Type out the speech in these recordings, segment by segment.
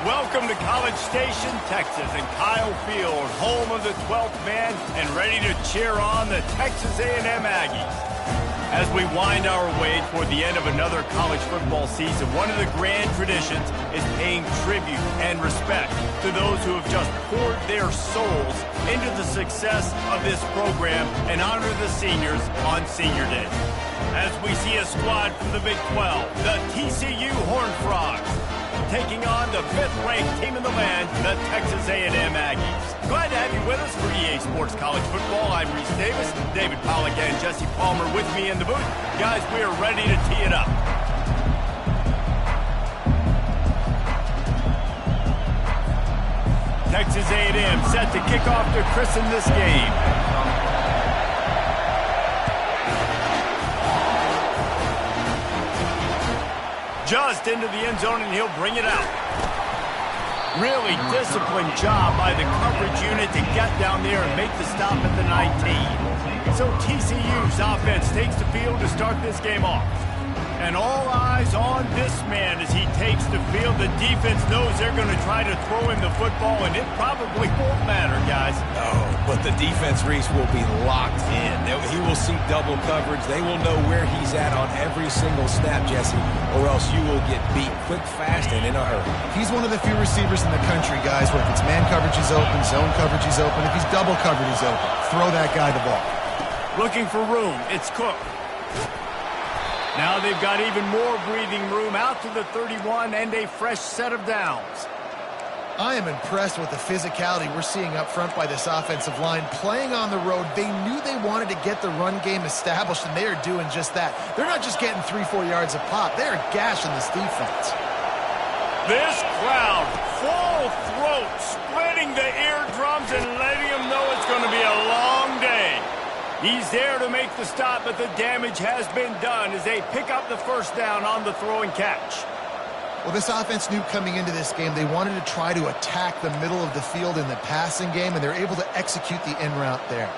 Welcome to College Station, Texas, and Kyle Field, home of the 12th man, and ready to cheer on the Texas A&M Aggies. As we wind our way toward the end of another college football season, one of the grand traditions is paying tribute and respect to those who have just poured their souls into the success of this program and honor the seniors on Senior Day. As we see a squad from the Big 12, the TCU Horned Frogs, taking on the 5th-ranked team in the land, the Texas A&M Aggies. Glad to have you with us for EA Sports College Football. I'm Reese Davis, David Pollack, and Jesse Palmer with me in the booth. Guys, we are ready to tee it up. Texas A&M set to kick off to christen this game. Just into the end zone, and he'll bring it out. Really disciplined job by the coverage unit to get down there and make the stop at the 19. So TCU's offense takes the field to start this game off. And all eyes on this man as he takes the field. The defense knows they're going to try to throw him the football, and it probably won't matter, guys. Oh, but the defense, Reese, will be locked in. He will see double coverage. They will know where he's at on every single snap, Jesse, or else you will get beat quick, fast, and in a hurry. He's one of the few receivers in the country, guys, where if it's man coverage, he's open, zone coverage, he's open. If he's double covered, he's open. Throw that guy the ball. Looking for room. It's Cook. Now they've got even more breathing room out to the 31 and a fresh set of downs. I am impressed with the physicality we're seeing up front by this offensive line. Playing on the road, they knew they wanted to get the run game established, and they are doing just that. They're not just getting 3-4 yards a pop. They're gashing this defense. This crowd, full throat, splitting the eardrums and letting them know it's going to be a long day. He's there to make the stop, but the damage has been done as they pick up the first down on the throw and catch. Well, this offense knew coming into this game they wanted to try to attack the middle of the field in the passing game, and they're able to execute the in route there.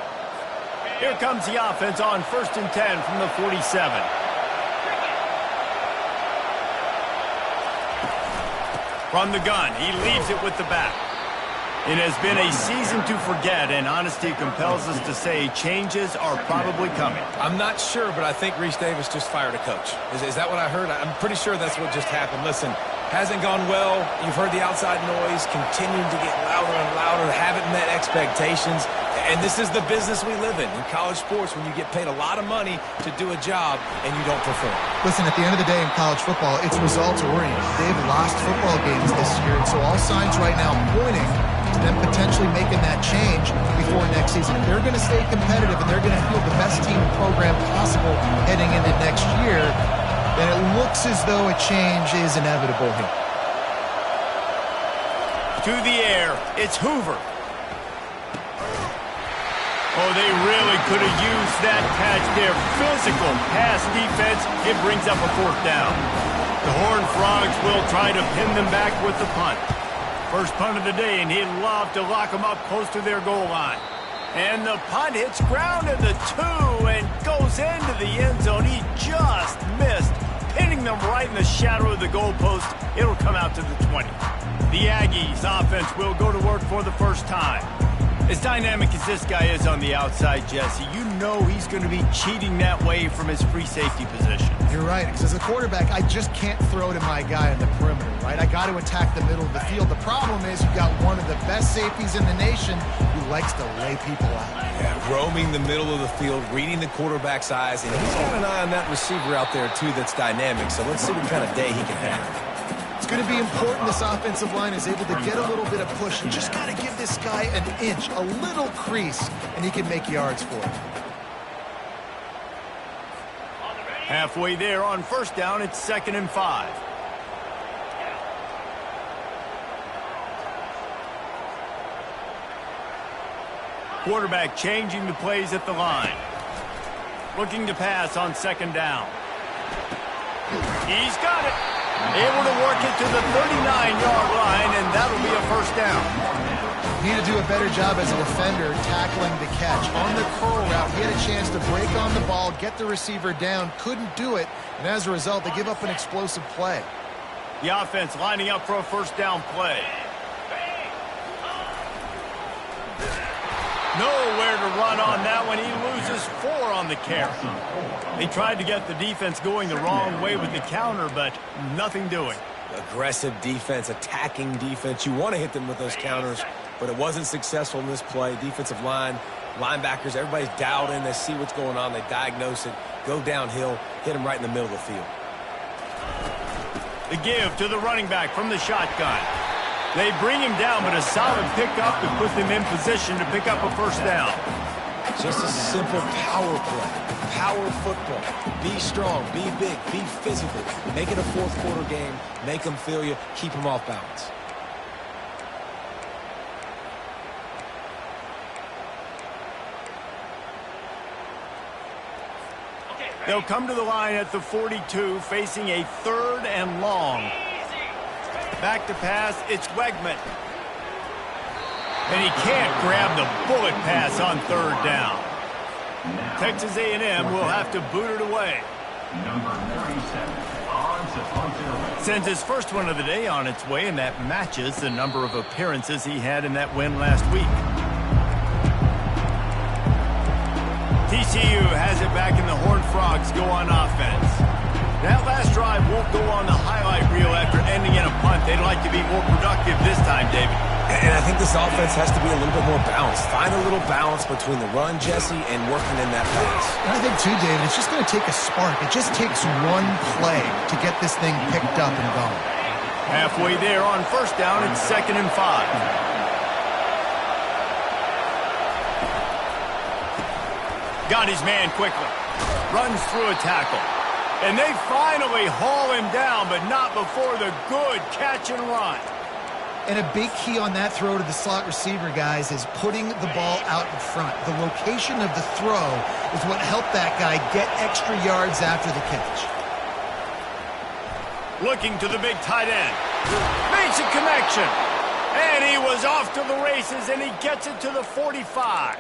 Here comes the offense on 1st and 10 from the 47. From the gun, he leaves it with the back. It has been a season to forget, and honesty compels us to say changes are probably coming. I'm not sure, but I think Reese Davis just fired a coach. Is that what I heard? I'm pretty sure that's what just happened. Listen, hasn't gone well. You've heard the outside noise, continuing to get louder and louder, haven't met expectations. And this is the business we live in college sports, when you get paid a lot of money to do a job and you don't perform. Listen, at the end of the day in college football, it's results oriented. They've lost football games this year, and so all signs right now pointing to them potentially making that change before next season. If they're going to stay competitive and they're going to field the best team and program possible heading into next year, then it looks as though a change is inevitable here. To the air, it's Hoover. Oh, they really could have used that catch there. Physical pass defense. It brings up a 4th down. The Horned Frogs will try to pin them back with the punt. First punt of the day, and he'd love to lock them up close to their goal line. And the punt hits ground at the 2 and goes into the end zone. He just missed, pinning them right in the shadow of the goalpost. It'll come out to the 20. The Aggies offense will go to work for the first time. As dynamic as this guy is on the outside, Jesse, you know he's going to be cheating that way from his free safety position. You're right, because as a quarterback, I just can't throw to my guy on the perimeter, right? I got to attack the middle of the field. The problem is you've got one of the best safeties in the nation who likes to lay people out. Yeah, roaming the middle of the field, reading the quarterback's eyes, and he's got an eye on that receiver out there, too, that's dynamic. So let's see what kind of day he can have. It's going to be important this offensive line is able to get a little bit of push. You just got to give this guy an inch, a little crease, and he can make yards for it. Halfway there on 1st down, it's 2nd and 5. Quarterback changing the plays at the line. Looking to pass on 2nd down. He's got it. Able to work it to the 39-yard line, and that'll be a 1st down. Need to do a better job as a defender tackling the catch. On the curl route, he had a chance to break on the ball, get the receiver down, couldn't do it, and as a result, they give up an explosive play. The offense lining up for a first down play. Nowhere to run on that one. He loses 4 on the carry. They tried to get the defense going the wrong way with the counter, but nothing doing. Aggressive defense, attacking defense. You want to hit them with those counters, but it wasn't successful in this play. Defensive line, linebackers, everybody's dialed in. They see what's going on. They diagnose it, go downhill, hit him right in the middle of the field. The give to the running back from the shotgun. They bring him down, but a solid pickup to put them in position to pick up a first down. Just a simple power play. Power football. Be strong, be big, be physical. Make it a fourth quarter game. Make them feel you. Keep them off balance. They'll come to the line at the 42, facing a 3rd and long. Back to pass, it's Wegman. And he can't grab the bullet pass on 3rd down. Texas A&M will have to boot it away. Sends his first one of the day on its way, and that matches the number of appearances he had in that win last week. TCU has it back, and the Horned Frogs go on offense. That last drive won't go on the highlight reel after ending in a punt. They'd like to be more productive this time, David. And I think this offense has to be a little bit more balanced. Find a little balance between the run, Jesse, and working in that pass. And I think, too, David, it's just going to take a spark. It just takes one play to get this thing picked up and going. Halfway there on first down, it's 2nd and 5. Got his man quickly. Runs through a tackle. And they finally haul him down, but not before the good catch and run. And a big key on that throw to the slot receiver, guys, is putting the ball out in front. The location of the throw is what helped that guy get extra yards after the catch. Looking to the big tight end. Makes a connection. And he was off to the races, and he gets it to the 45.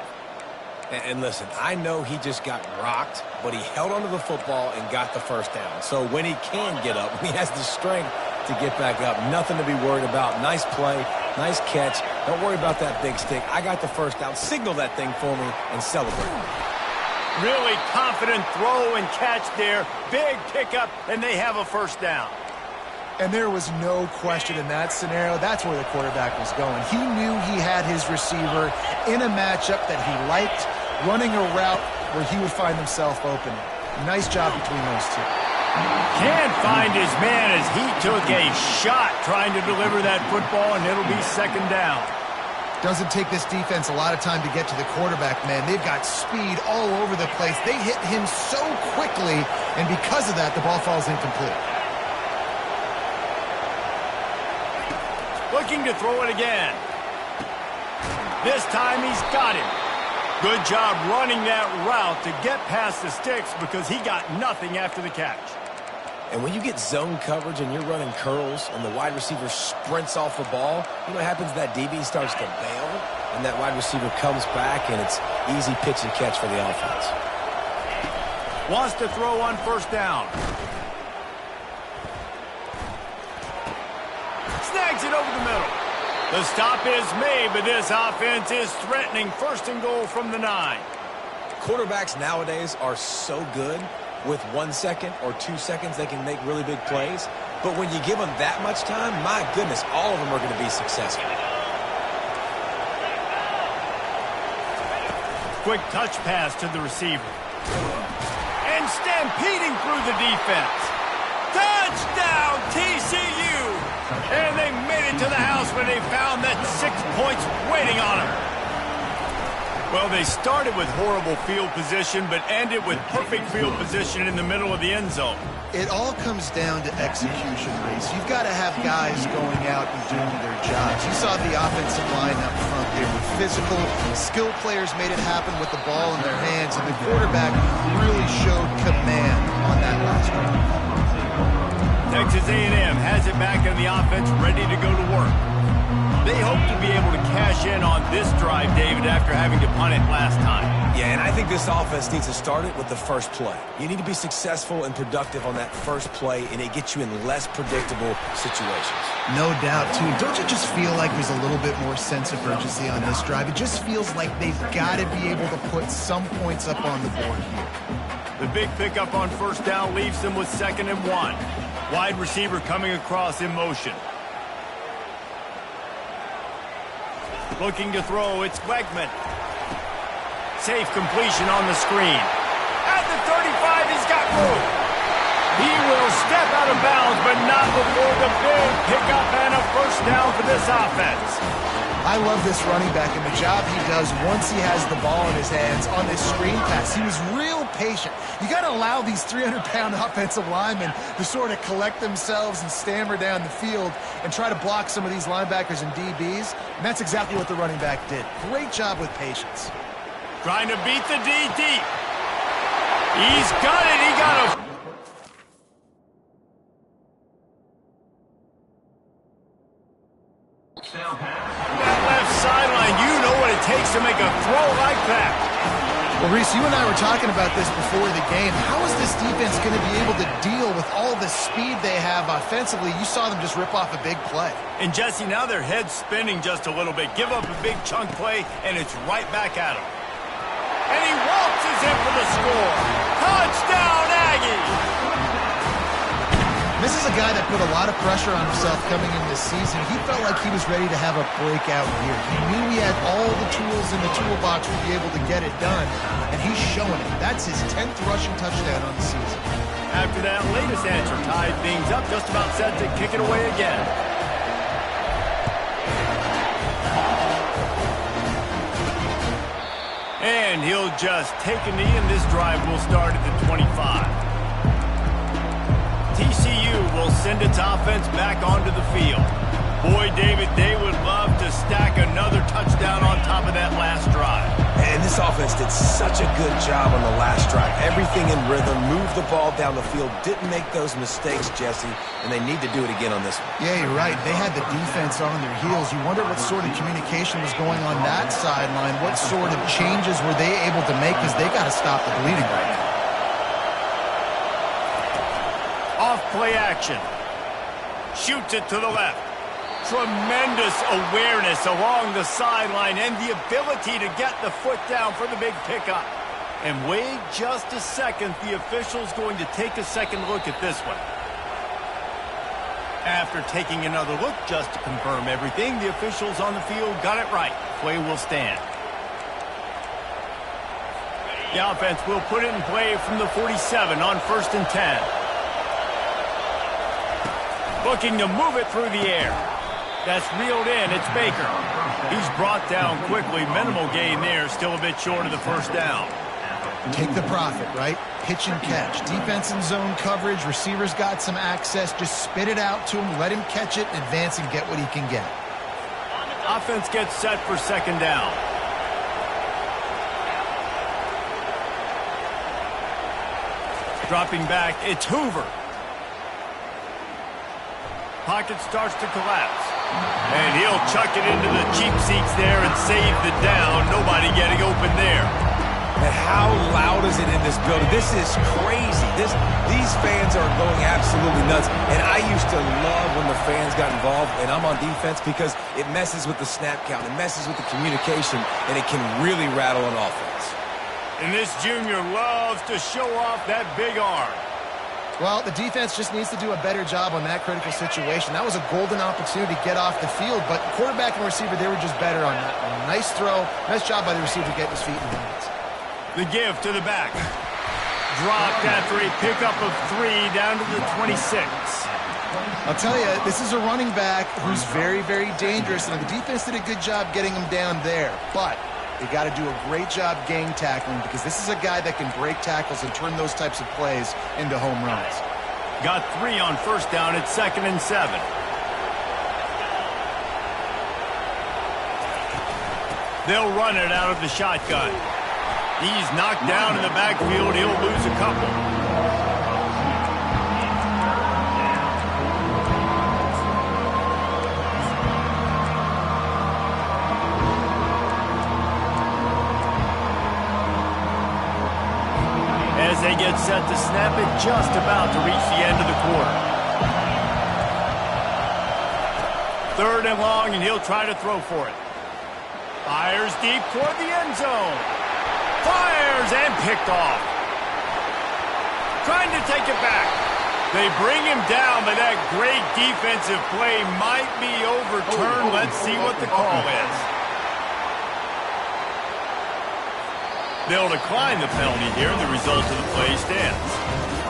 And listen, I know he just got rocked, but he held onto the football and got the first down. So when he can get up, when he has the strength to get back up, nothing to be worried about. Nice play, nice catch. Don't worry about that big stick. I got the first down. Signal that thing for me and celebrate. Really confident throw and catch there. Big pickup, and they have a first down. And there was no question in that scenario. That's where the quarterback was going. He knew he had his receiver in a matchup that he liked, running a route where he would find himself open. Nice job between those two. Can't find his man as he took a shot trying to deliver that football, and it'll be 2nd down. Doesn't take this defense a lot of time to get to the quarterback, man. They've got speed all over the place. They hit him so quickly, and because of that, the ball falls incomplete. Looking to throw it again. This time he's got him. Good job running that route to get past the sticks because he got nothing after the catch. And when you get zone coverage and you're running curls and the wide receiver sprints off the ball, you know what happens? That DB starts to bail, and that wide receiver comes back, and it's easy pitch and catch for the offense. Wants to throw on first down. Snags it over the middle. The stop is made, but this offense is threatening 1st and goal from the 9. Quarterbacks nowadays are so good. With 1 second or 2 seconds, they can make really big plays. But when you give them that much time, my goodness, all of them are going to be successful. Quick touch pass to the receiver. And stampeding through the defense. Touchdown, TCU! And they made it to the house when they found that 6 points waiting on them. Well, they started with horrible field position, but ended with perfect field position in the middle of the end zone. It all comes down to execution, Reese. You've got to have guys going out and doing their jobs. You saw the offensive line up front there with physical, skilled players made it happen with the ball in their hands, and the quarterback really showed command on that last drive. Texas A&M has it back in the offense, ready to go to work. They hope to be able to cash in on this drive, David, after having to punt it last time. Yeah, and I think this offense needs to start it with the first play. You need to be successful and productive on that first play, and it gets you in less predictable situations. No doubt, too. Don't you just feel like there's a little bit more sense of urgency on this drive? It just feels like they've got to be able to put some points up on the board here. The big pickup on first down leaves them with 2nd and 1. Wide receiver coming across in motion. Looking to throw, it's Wegman. Safe completion on the screen. At the 35, he's got room. He will step out of bounds, but not before the big pickup and a first down for this offense. I love this running back and the job he does once he has the ball in his hands on this screen pass. He was real patient. You got to allow these 300-pound offensive linemen to sort of collect themselves and stammer down the field and try to block some of these linebackers and DBs. And that's exactly what the running back did. Great job with patience. Trying to beat the D deep. He's got it. He got a... That left sideline, you know what it takes to make a throw like that. Well, Reese, you and I were talking about this before the game. How is this defense going to be able to deal with all the speed they have offensively? You saw them just rip off a big play. And, Jesse, now their head's spinning just a little bit. Give up a big chunk play, and it's right back at them. And he waltzes in for the score. Touchdown, Aggies! This is a guy that put a lot of pressure on himself coming in this season. He felt like he was ready to have a breakout year. He knew he had all the tools in the toolbox to be able to get it done, and he's showing it. That's his 10th rushing touchdown on the season. After that latest answer tied things up, just about set to kick it away again. And he'll just take a knee, and this drive will start at the 25. TCU will send its offense back onto the field. Boy, David, they would love to stack another touchdown on top of that last drive. And this offense did such a good job on the last drive. Everything in rhythm, moved the ball down the field, didn't make those mistakes, Jesse, and they need to do it again on this one. Yeah, you're right. They had the defense on their heels. You wonder what sort of communication was going on that sideline. What sort of changes were they able to make, because they got to stop the bleeding right now. Off play action. Shoots it to the left. Tremendous awareness along the sideline and the ability to get the foot down for the big pickup. And wait just a second. The official's going to take a second look at this one. After taking another look just to confirm everything, the officials on the field got it right. Play will stand. The offense will put it in play from the 47 on 1st and 10. Looking to move it through the air. That's reeled in. It's Baker. He's brought down quickly. Minimal gain there. Still a bit short of the first down. Take the profit, right? Pitch and catch. Defense in zone coverage. Receivers got some access. Just spit it out to him. Let him catch it, advance, and get what he can get. Offense gets set for 2nd down. Dropping back, it's Hoover. Pocket starts to collapse. And he'll chuck it into the cheap seats there and save the down. Nobody getting open there. And how loud is it in this building? This is crazy. These fans are going absolutely nuts. And I used to love when the fans got involved, and I'm on defense, because it messes with the snap count. It messes with the communication, and it can really rattle an offense. And this junior loves to show off that big arm. Well, the defense just needs to do a better job on that critical situation. That was a golden opportunity to get off the field, but quarterback and receiver, they were just better on that one. Nice throw. Nice job by the receiver getting his feet in the hands. The give to the back. Dropped after a pickup of 3 down to the 26. I'll tell you, this is a running back who's very, very dangerous, and the defense did a good job getting him down there, but they got to do a great job gang tackling, because this is a guy that can break tackles and turn those types of plays into home runs. Got 3 on 1st down at 2nd and 7. They'll run it out of the shotgun. He's knocked down in the backfield. He'll lose a couple. they get set to snap it just about to reach the end of the quarter. 3rd and long, and he'll try to throw for it. Fires deep toward the end zone. Fires and picked off. Trying to take it back. They bring him down, but that great defensive play might be overturned. Let's see what the call is. They'll decline the penalty here. The result of the play stands.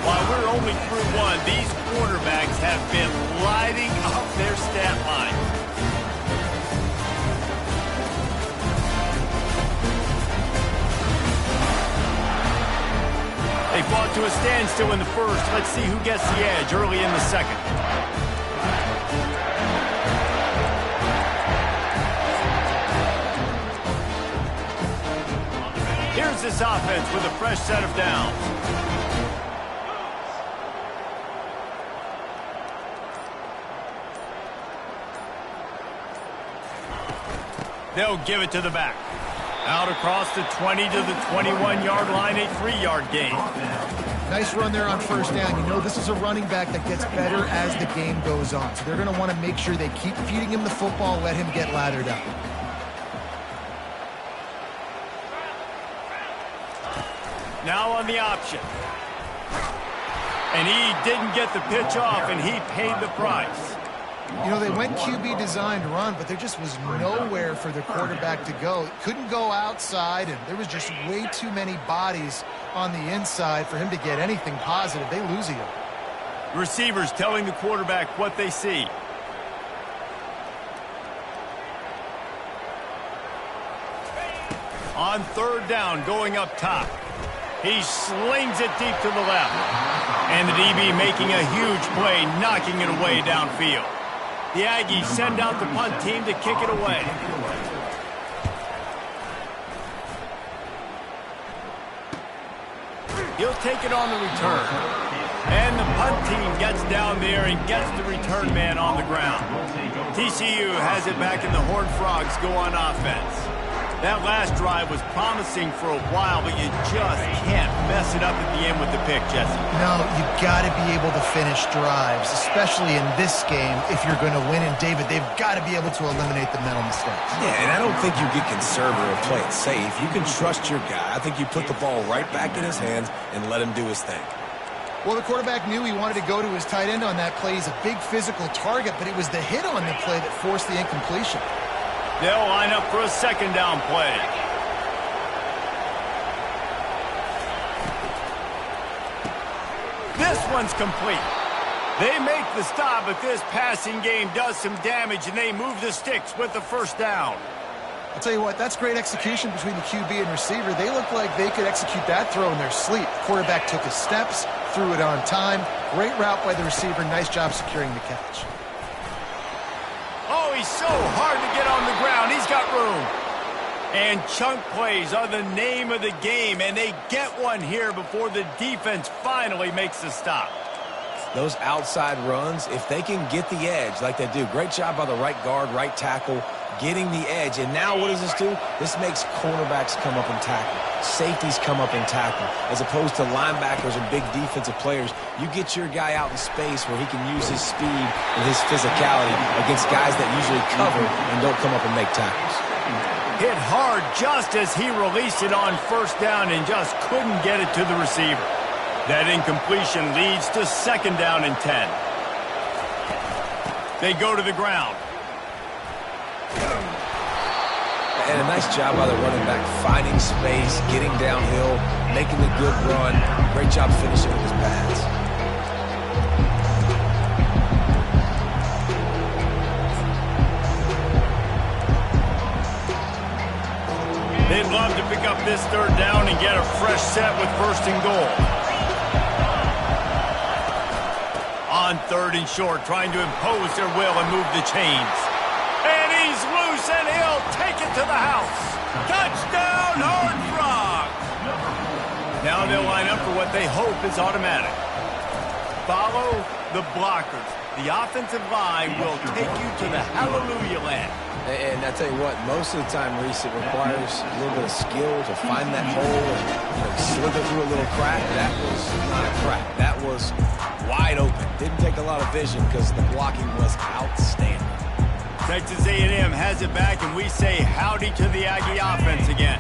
While we're only through one, these quarterbacks have been lighting up their stat line. They fought to a standstill in the first. Let's see who gets the edge early in the second. Here's this offense with a fresh set of downs. They'll give it to the back. Out across the 20 to the 21-yard line, a 3-yard gain. Nice run there on 1st down. You know this is a running back that gets better as the game goes on. So they're going to want to make sure they keep feeding him the football, let him get lathered up. Now on the option. And he didn't get the pitch off, and he paid the price. You know, they went QB designed run, but there just was nowhere for the quarterback to go. Couldn't go outside, and there was just way too many bodies on the inside for him to get anything positive. They lose him. Receivers telling the quarterback what they see. On 3rd down, going up top. He slings it deep to the left. And the DB making a huge play, knocking it away downfield. The Aggies send out the punt team to kick it away. He'll take it on the return. And the punt team gets down there and gets the return man on the ground. TCU has it back, and the Horned Frogs go on offense. That last drive was promising for a while, but you just can't mess it up at the end with the pick, Jesse. No, you've got to be able to finish drives, especially in this game if you're going to win. And, David, they've got to be able to eliminate the mental mistakes. Yeah, and I don't think you get conservative, play it safe. You can trust your guy. I think you put the ball right back in his hands and let him do his thing. Well, the quarterback knew he wanted to go to his tight end on that play. He's a big physical target, but it was the hit on the play that forced the incompletion. They'll line up for a 2nd down play. This one's complete. They make the stop, but this passing game does some damage, and they move the sticks with the 1st down. I'll tell you what, that's great execution between the QB and receiver. They look like they could execute that throw in their sleep. The quarterback took his steps, threw it on time. Great route by the receiver. Nice job securing the catch. Oh, he's so hard to get on the ground. He's got room. And chunk plays are the name of the game, and they get one here before the defense finally makes the stop. Those outside runs, if they can get the edge like they do, great job by the right guard, right tackle, getting the edge. And now what does this do? This makes cornerbacks come up and tackle. Safeties come up and tackle. As opposed to linebackers and big defensive players, you get your guy out in space where he can use his speed and his physicality against guys that usually cover and don't come up and make tackles. Hit hard just as he released it on 1st down and just couldn't get it to the receiver. That incompletion leads to 2nd down and 10. They go to the ground. And a nice job by the running back, finding space, getting downhill, making a good run. Great job finishing with his pads. They'd love to pick up this 3rd down and get a fresh set with 1st and goal. On 3rd and short, trying to impose their will and move the chains. And he's loose, and he'll take it to the house. Touchdown, Horned Frogs! Now they'll line up for what they hope is automatic. Follow the blockers. The offensive line will take you to the hallelujah land. And I tell you what, most of the time, Reese, it requires a little bit of skill to find that hole and slither through a little crack. That was not a crack. That was wide open. Didn't take a lot of vision because the blocking was outstanding. Texas A&M has it back, and we say howdy to the Aggie offense again.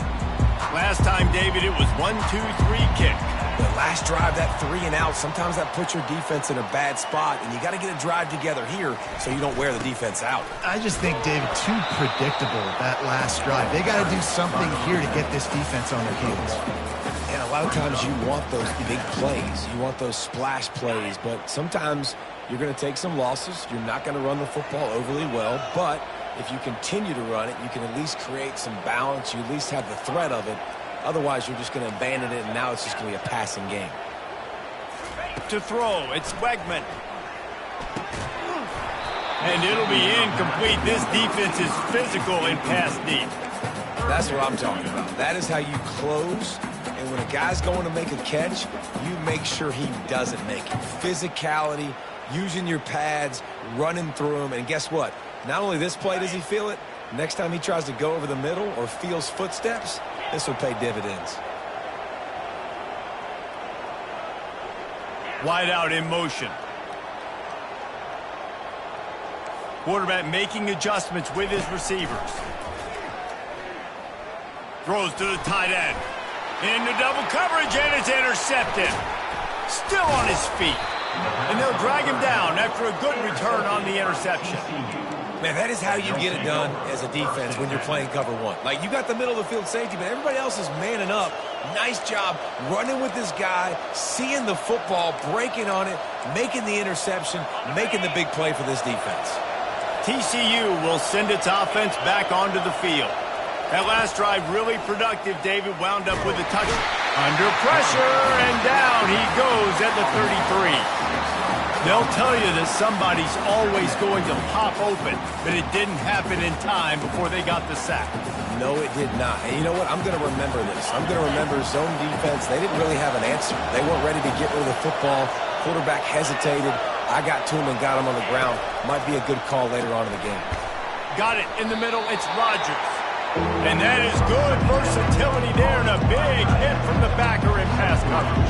Last time, David, it was 1-2-3 kick. The last drive, that 3 and out, sometimes that puts your defense in a bad spot, and you got to get a drive together here so you don't wear the defense out. I just think, David, too predictable that last drive. They got to do something here to get this defense on their heels. And a lot of times you want those big plays. You want those splash plays, but sometimes you're going to take some losses. You're not going to run the football overly well, but if you continue to run it, you can at least create some balance. You at least have the threat of it. Otherwise, you're just going to abandon it, and now it's just going to be a passing game. To throw, it's Wegman. And it'll be incomplete. This defense is physical in pass deep. That's what I'm talking about. That is how you close. And when a guy's going to make a catch, you make sure he doesn't make it. Physicality, using your pads, running through them. And guess what? Not only this play does he feel it, next time he tries to go over the middle or feels footsteps, this will pay dividends. Wide out in motion. Quarterback making adjustments with his receivers. Throws to the tight end. Into double coverage, and it's intercepted. Still on his feet. And they'll drag him down after a good return on the interception. Man, that is how you get it done as a defense when you're playing cover one. Like, you got the middle of the field safety, but everybody else is manning up. Nice job running with this guy, seeing the football, breaking on it, making the interception, making the big play for this defense. TCU will send its offense back onto the field. That last drive really productive. David wound up with a touch. Under pressure, and down he goes at the 33. They'll tell you that somebody's always going to pop open, but it didn't happen in time before they got the sack. No, it did not. And you know what? I'm going to remember this. I'm going to remember zone defense. They didn't really have an answer. They weren't ready to get rid of the football. Quarterback hesitated. I got to him and got him on the ground. Might be a good call later on in the game. Got it in the middle. It's Rodgers. And that is good versatility there, and a big hit from the backer in pass coverage.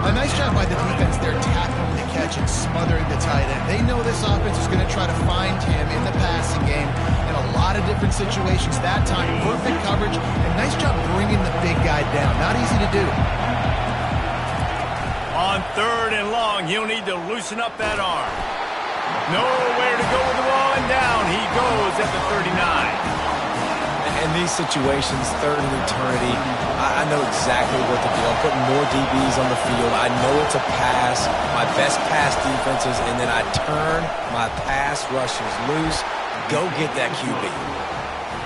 A nice job by the defense there, tackling the catch and smothering the tight end. They know this offense is going to try to find him in the passing game in a lot of different situations. That time, perfect coverage, and nice job bringing the big guy down. Not easy to do. On 3rd and long, he'll need to loosen up that arm. Nowhere to go with the ball, and down he goes at the 39. In these situations, 3rd and eternity, I know exactly what to do. I'm putting more DBs on the field. I know it's a pass, my best pass defenses, and then I turn my pass rushers loose. Go get that QB.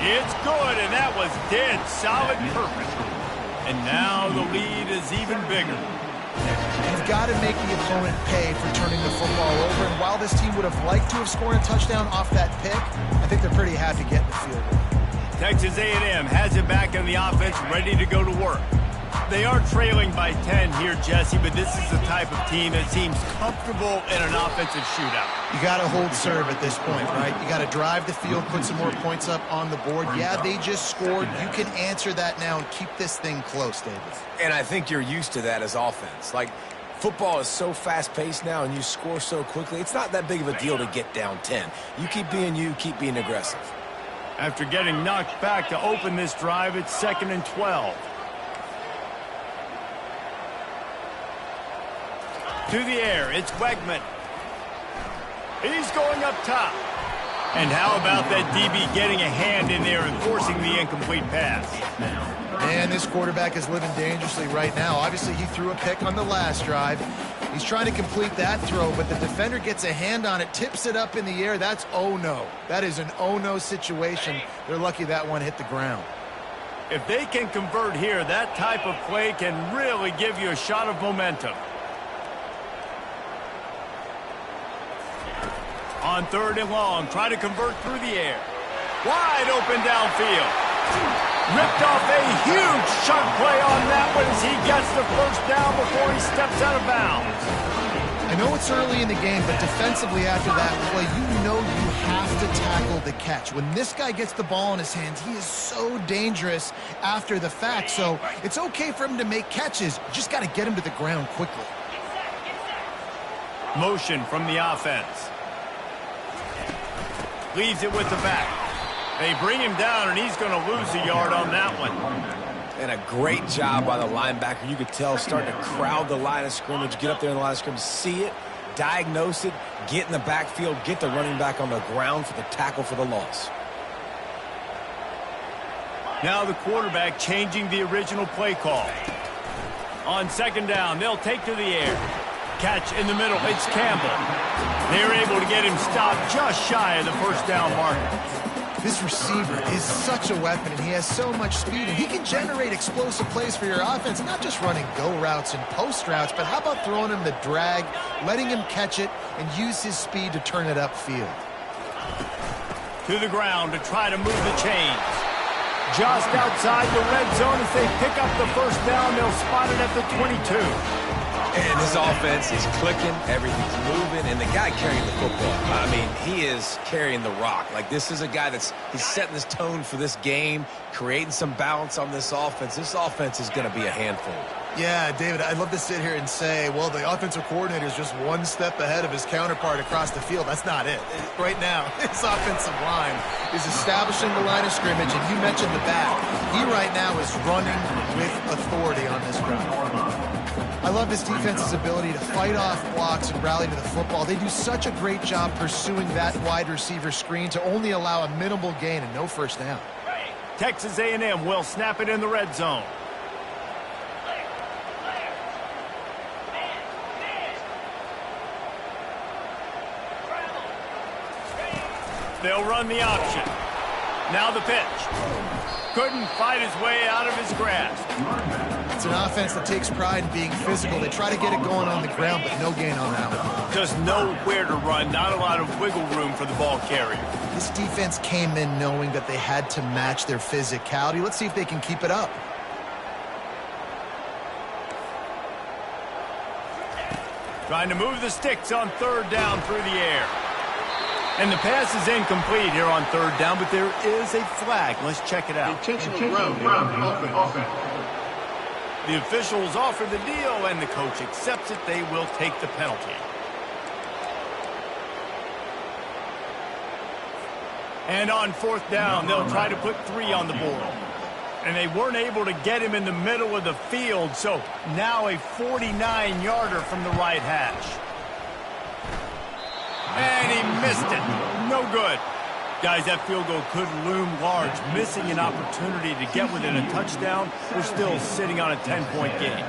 It's good, and that was dead solid perfect. And now the lead is even bigger. You've got to make the opponent pay for turning the football over, and while this team would have liked to have scored a touchdown off that pick, I think they're pretty happy getting the field goal. Texas A&M has it back in the offense, ready to go to work. They are trailing by 10 here, Jesse, but this is the type of team that seems comfortable in an offensive shootout. You got to hold serve at this point, right? You got to drive the field, put some more points up on the board. Yeah, they just scored. You can answer that now and keep this thing close, David. And I think you're used to that as offense. Like, football is so fast-paced now, and you score so quickly. It's not that big of a deal to get down 10. You keep being you, keep being aggressive. After getting knocked back to open this drive, it's 2nd and 12. To the air, it's Wegman. He's going up top. And how about that DB getting a hand in there and forcing the incomplete pass? Man, this quarterback is living dangerously right now. Obviously, he threw a pick on the last drive. He's trying to complete that throw, but the defender gets a hand on it, tips it up in the air. That's oh-no. That is an oh-no situation. They're lucky that one hit the ground. If they can convert here, that type of play can really give you a shot of momentum. On 3rd and long, try to convert through the air. Wide open downfield. Ripped off a huge chunk play on that one as he gets the first down before he steps out of bounds. And I know it's early in the game, but defensively after that play, you know you have to tackle the catch. When this guy gets the ball in his hands, he is so dangerous after the fact. So it's okay for him to make catches. You just got to get him to the ground quickly. Motion from the offense. Leaves it with the back. They bring him down, and he's going to lose a yard on that one. And a great job by the linebacker. You could tell starting to crowd the line of scrimmage, get up there in the line of scrimmage, see it, diagnose it, get in the backfield, get the running back on the ground for the tackle for the loss. Now the quarterback changing the original play call. On second down, they'll take to the air. Catch in the middle, it's Campbell. They're able to get him stopped just shy of the first down marker. This receiver is such a weapon, and he has so much speed, and he can generate explosive plays for your offense, not just running go routes and post routes, but how about throwing him the drag, letting him catch it, and use his speed to turn it upfield. To the ground to try to move the chains. Just outside the red zone as they pick up the first down, they'll spot it at the 22. And his offense is clicking, everything's moving, and the guy carrying the football, I mean, he is carrying the rock. Like, this is a guy he's setting this tone for this game, creating some balance on this offense. This offense is going to be a handful. Yeah, David, I'd love to sit here and say, well, the offensive coordinator is just one step ahead of his counterpart across the field. That's not it. Right now, his offensive line is establishing the line of scrimmage, and you mentioned the back. He right now is running with authority on this ground. I love this defense's ability to fight off blocks and rally to the football. They do such a great job pursuing that wide receiver screen to only allow a minimal gain and no first down. Texas A&M will snap it in the red zone. They'll run the option. Now the pitch. Couldn't fight his way out of his grasp. It's an offense that takes pride in being physical. They try to get it going on the ground, but no gain on that one. Just nowhere to run, not a lot of wiggle room for the ball carrier. This defense came in knowing that they had to match their physicality. Let's see if they can keep it up. Trying to move the sticks on third down through the air. And the pass is incomplete here on third down, but there is a flag. Let's check it out. Intentional grounding, offense. The officials offer the deal, and the coach accepts it. They will take the penalty. And on fourth down, they'll try to put 3 on the board. And they weren't able to get him in the middle of the field, so now a 49-yarder from the right hash. And he missed it. No good. Guys, that field goal could loom large. Missing an opportunity to get within a touchdown. We're still sitting on a 10-point game.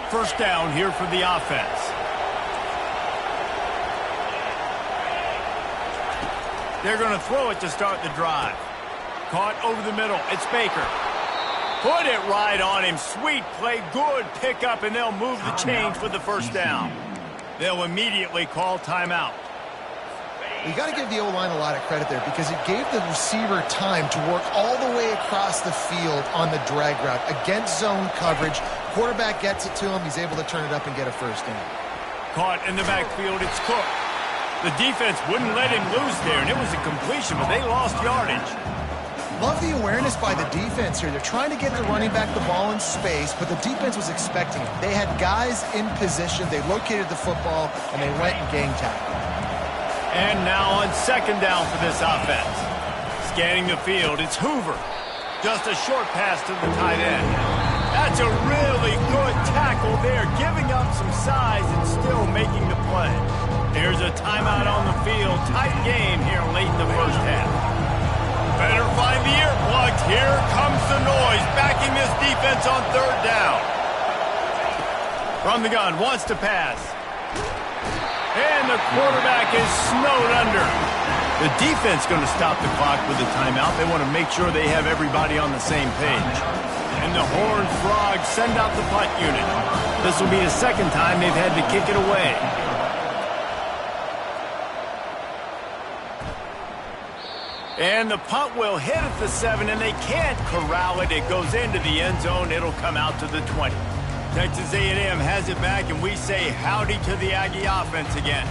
First down here for the offense. They're going to throw it to start the drive. Caught over the middle. It's Baker. Put it right on him. Sweet play. Good pickup, and they'll move the chains with the first down. They'll immediately call timeout. You got to give the O-line a lot of credit there because it gave the receiver time to work all the way across the field on the drag route against zone coverage. Quarterback gets it to him. He's able to turn it up and get a first down. Caught in the backfield. It's Cook. The defense wouldn't let him loose there, and it was a completion, but they lost yardage. Love the awareness by the defense here. They're trying to get the running back the ball in space, but the defense was expecting it. They had guys in position. They located the football, and they went and gang tackled. And now on second down for this offense. Scanning the field, it's Hoover. Just a short pass to the tight end. That's a really good tackle there, giving up some size and still making the play. There's a timeout on the field. Tight game here late in the first half. Better find the earplugs. Here comes the noise, backing this defense on third down. From the gun, wants to pass. And the quarterback is snowed under. The defense going to stop the clock with the timeout. They want to make sure they have everybody on the same page. And the Horned Frogs send out the punt unit. This will be the second time they've had to kick it away. And the punt will hit at the 7, and they can't corral it. It goes into the end zone. It'll come out to the 20. Texas A&M has it back, and we say howdy to the Aggie offense again.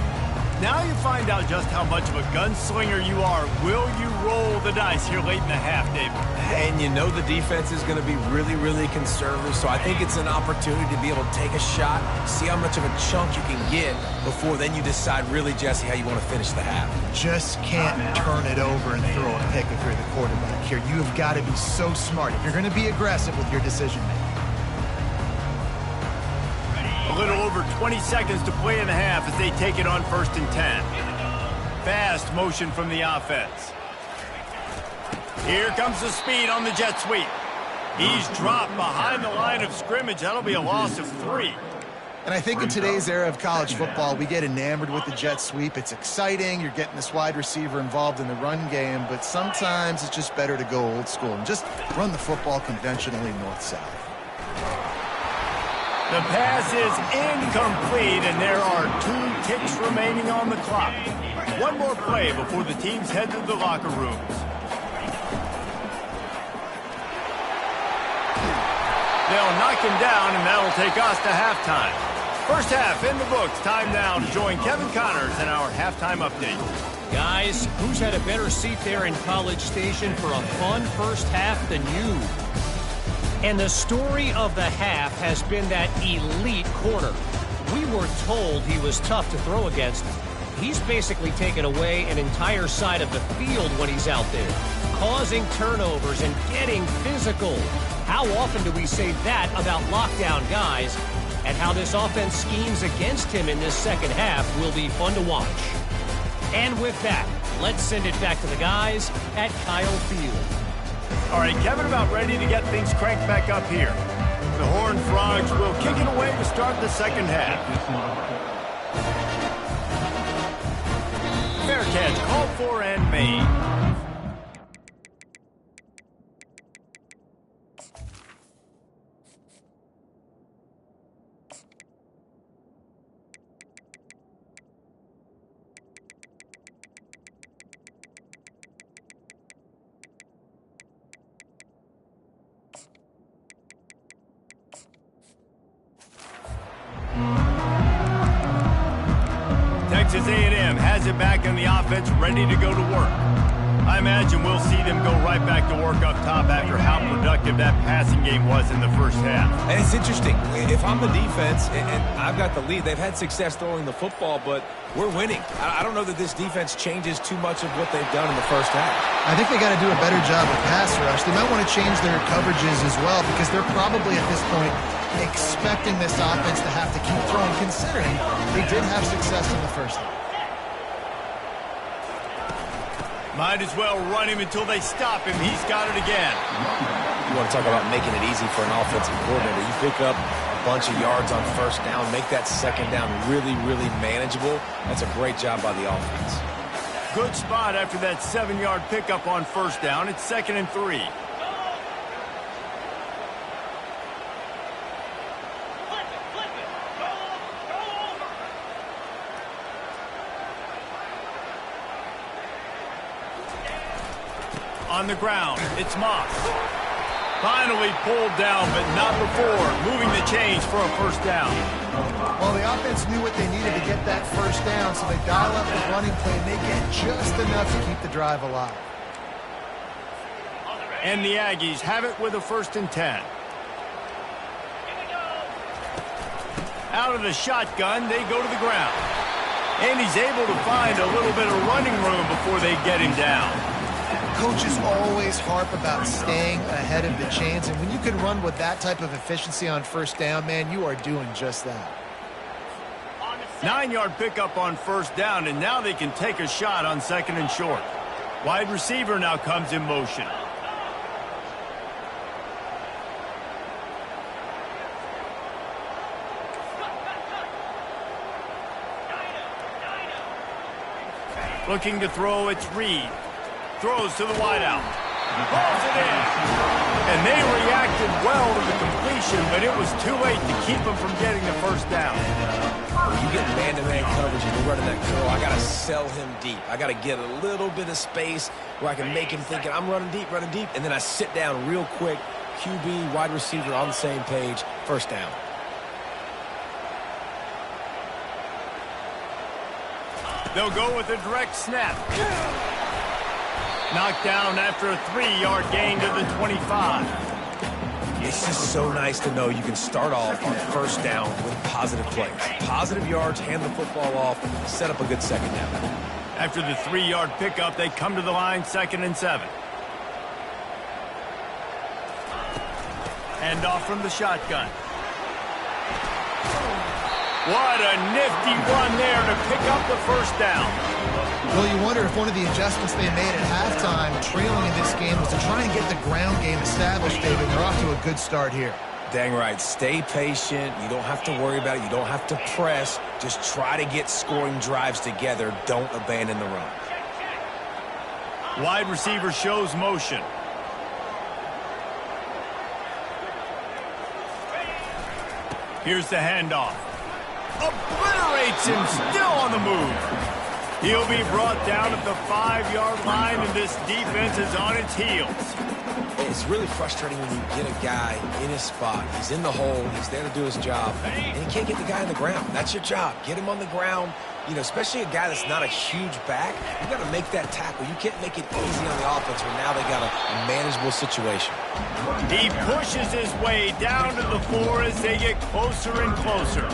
Now you find out just how much of a gunslinger you are. Will you roll the dice here late in the half, David? And you know the defense is going to be really, really conservative, so I think it's an opportunity to be able to take a shot, see how much of a chunk you can get before then you decide really, Jesse, how you want to finish the half. Just can't turn it over and throw a pick if you're the quarterback here. You have got to be so smart if you're going to be aggressive with your decision-making. A little over 20 seconds to play in the half as they take it on 1st and 10. Fast motion from the offense. Here comes the speed on the jet sweep. He's dropped behind the line of scrimmage. That'll be a loss of 3. And I think in today's era of college football, we get enamored with the jet sweep. It's exciting. You're getting this wide receiver involved in the run game, but sometimes it's just better to go old school and just run the football conventionally north-south. The pass is incomplete, and there are 2 ticks remaining on the clock. One more play before the teams head to the locker rooms. They'll knock him down, and that'll take us to halftime. First half in the books. Time now to join Kevin Connors in our halftime update. Guys, who's had a better seat there in College Station for a fun first half than you? And the story of the half has been that elite corner. We were told he was tough to throw against. He's basically taken away an entire side of the field when he's out there, causing turnovers and getting physical. How often do we say that about lockdown guys? And how this offense schemes against him in this second half will be fun to watch. And with that, let's send it back to the guys at Kyle Field. All right, Kevin, about ready to get things cranked back up here. The Horned Frogs will kick it away to start the second half. Fair catch called for and made. Texas A&M has it back on the offense, ready to go to work. I imagine we'll see them go right back to work up top after how productive that passing game was in the first half. And it's interesting. If I'm the defense and I've got the lead, they've had success throwing the football, but we're winning. I don't know that this defense changes too much of what they've done in the first half. I think they got to do a better job of pass rush. They might want to change their coverages as well because they're probably at this point expecting this offense to have to keep throwing, considering they did have success in the first half. Might as well run him until they stop him. He's got it again. You want to talk about making it easy for an offensive coordinator. You pick up a bunch of yards on first down, make that second down really, really manageable. That's a great job by the offense. Good spot after that 7-yard pickup on first down. It's 2nd and 3. On the ground, it's Moss. Finally pulled down, but not before moving the chains for a first down. Well, the offense knew what they needed to get that first down, so they dial up the running play, and they get just enough to keep the drive alive. And the Aggies have it with a 1st and 10. Out of the shotgun, they go to the ground. And he's able to find a little bit of running room before they get him down. Coaches always harp about staying ahead of the chains, and when you can run with that type of efficiency on first down, man, you are doing just that. 9-yard pickup on first down, and now they can take a shot on 2nd and short. Wide receiver now comes in motion. Looking to throw, it's Reed. Throws to the wideout. Pulls it in. And they reacted well to the completion, but it was too late to keep them from getting the first down. When you get man-to-man coverage and you're running that curl, I got to sell him deep. I got to get a little bit of space where I can make him think I'm running deep, and then I sit down real quick. QB, wide receiver on the same page, first down. They'll go with a direct snap. Knocked down after a 3-yard gain to the 25. It's just so nice to know you can start off on first down with positive plays. Positive yards, hand the football off, set up a good second down. After the 3-yard pickup, they come to the line, 2nd and 7. Hand off from the shotgun. What a nifty run there to pick up the first down. Well, you wonder if one of the adjustments they made at halftime, trailing in this game, was to try and get the ground game established, David. They're off to a good start here. Dang right. Stay patient. You don't have to worry about it. You don't have to press. Just try to get scoring drives together. Don't abandon the run. Wide receiver shows motion. Here's the handoff. Obliterates him, still on the move. He'll be brought down at the 5-yard line, and this defense is on its heels. It's really frustrating when you get a guy in his spot. He's in the hole. He's there to do his job, and you can't get the guy on the ground. That's your job. Get him on the ground. You know, especially a guy that's not a huge back. You got to make that tackle. You can't make it easy on the offense where now they got a manageable situation. He pushes his way down to the 4 as they get closer and closer.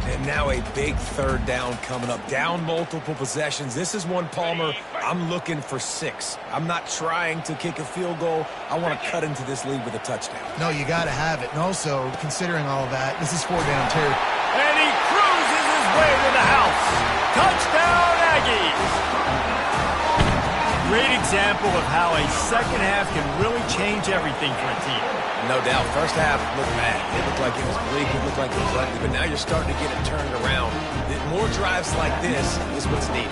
And now a big third down coming up. Down multiple possessions. This is one, Palmer, I'm looking for 6. I'm not trying to kick a field goal. I want to cut into this lead with a touchdown. No, you got to have it. And also, considering all of that, this is 4 down too. And he cruises his way to the house. Touchdown, Aggies! Great example of how a second half can really change everything for a team. No doubt. First half looked bad. It looked like it was bleak. It looked like it was ugly. But now you're starting to get it turned around. More drives like this is what's needed.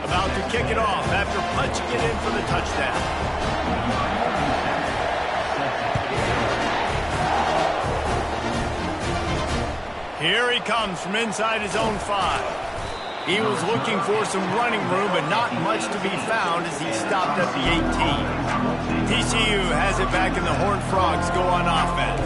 About to kick it off after punching it in for the touchdown. Here he comes from inside his own 5. He was looking for some running room, but not much to be found as he stopped at the 18. TCU has it back, and the Horned Frogs go on offense.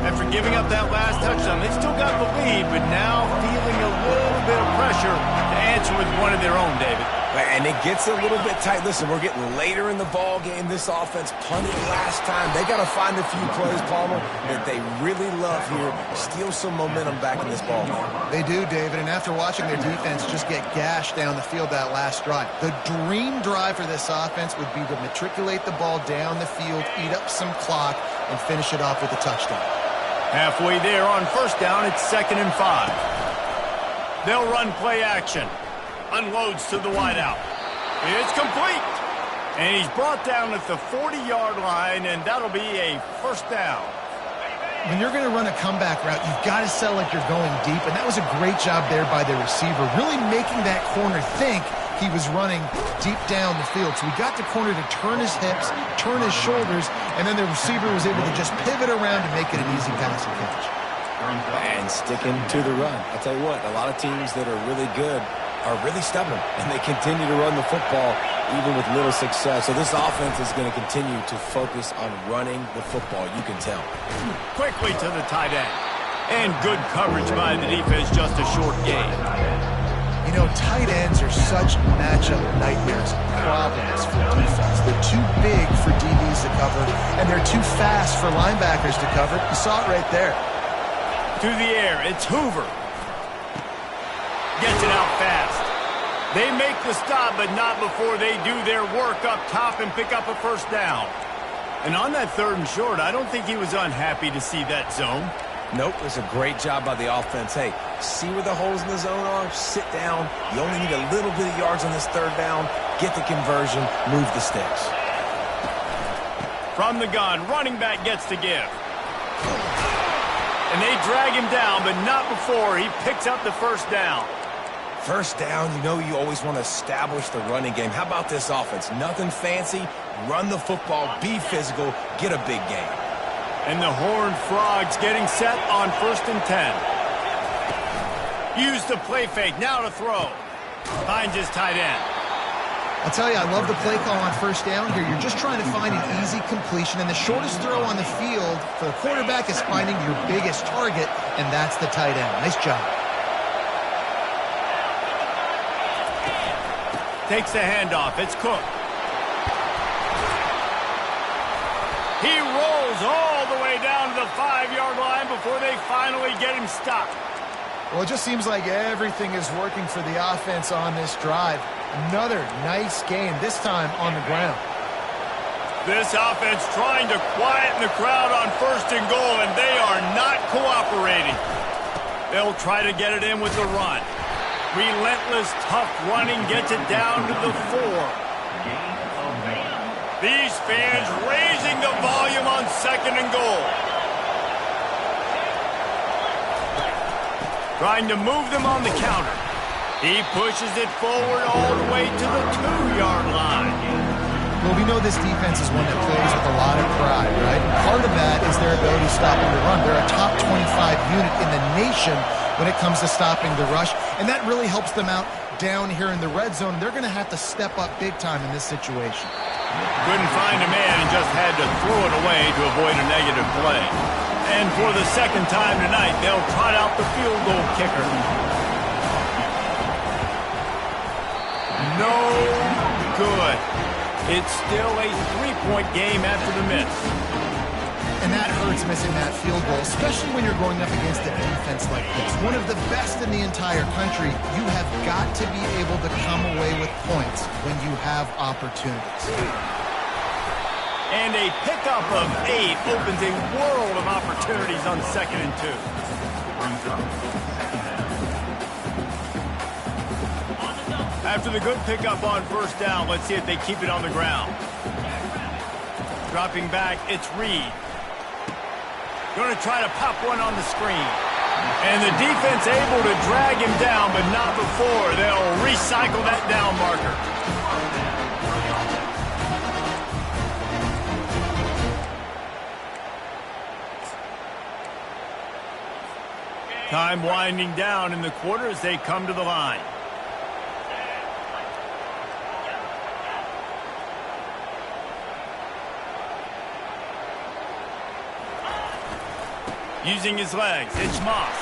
After giving up that last touchdown, they still got the lead, but now feeling a little bit of pressure to answer with one of their own, David. And it gets a little bit tight. Listen, we're getting later in the ball game. This offense punted last time. They got to find a few plays, Palmer, that they really love here. Steal some momentum back in this ball game. They do, David, and after watching their defense just get gashed down the field that last drive, the dream drive for this offense would be to matriculate the ball down the field, eat up some clock, and finish it off with a touchdown. Halfway there on first down, it's 2nd and 5. They'll run play action. Unloads to the wideout. It's complete. And he's brought down at the 40-yard line, and that'll be a first down. When you're going to run a comeback route, you've got to sell like you're going deep, and that was a great job there by the receiver, really making that corner think he was running deep down the field. So he got the corner to turn his hips, turn his shoulders, and then the receiver was able to just pivot around and make it an easy pass and catch. And sticking to the run. I'll tell you what, a lot of teams that are really good are really stubborn, and they continue to run the football even with little success. So this offense is going to continue to focus on running the football, you can tell. Quickly to the tight end. And good coverage by the defense, just a short gain. You know, tight ends are such matchup nightmares and problems for defense. They're too big for DBs to cover, and they're too fast for linebackers to cover. You saw it right there. To the air, it's Hoover. Gets it out fast. They make the stop, but not before they do their work up top and pick up a first down. And on that 3rd and short, I don't think he was unhappy to see that zone. Nope, it's a great job by the offense. Hey, see where the holes in the zone are? Sit down. You only need a little bit of yards on this 3rd down. Get the conversion. Move the sticks. From the gun, running back gets to give. And they drag him down, but not before he picks up the first down. First down, you know you always want to establish the running game. How about this offense? Nothing fancy. Run the football, be physical, get a big gain. And the Horned Frogs getting set on 1st and 10. Use the play fake, now to throw. Finds his tight end. I'll tell you, I love the play call on 1st down here. You're just trying to find an easy completion, and the shortest throw on the field for the quarterback is finding your biggest target, and that's the tight end. Nice job. Takes the handoff. It's Cook. He rolls all the way down to the 5-yard line before they finally get him stopped. Well, it just seems like everything is working for the offense on this drive. Another nice game, this time on the ground. This offense trying to quieten the crowd on 1st and goal, and they are not cooperating. They'll try to get it in with the run. Relentless, tough running gets it down to the 4. These fans raising the volume on 2nd and goal. Trying to move them on the counter. He pushes it forward all the way to the 2-yard line. Well, we know this defense is one that plays with a lot of pride, right? Part of that is their ability to stop the run. They're a top 25 unit in the nation when it comes to stopping the rush, and that really helps them out down here in the red zone. They're going to have to step up big time in this situation. Couldn't find a man and just had to throw it away to avoid a negative play. And for the 2nd time tonight, they'll trot out the field goal kicker. No good. It's still a 3-point game after the miss. And that hurts, missing that field goal, especially when you're going up against a defense like this. One of the best in the entire country. You have got to be able to come away with points when you have opportunities. And a pickup of 8 opens a world of opportunities on 2nd and 2. After the good pickup on 1st down, let's see if they keep it on the ground. Dropping back, it's Reed. Going to try to pop one on the screen. And the defense able to drag him down, but not before they'll recycle that down marker. Time winding down in the quarter as they come to the line. Using his legs, it's Moss.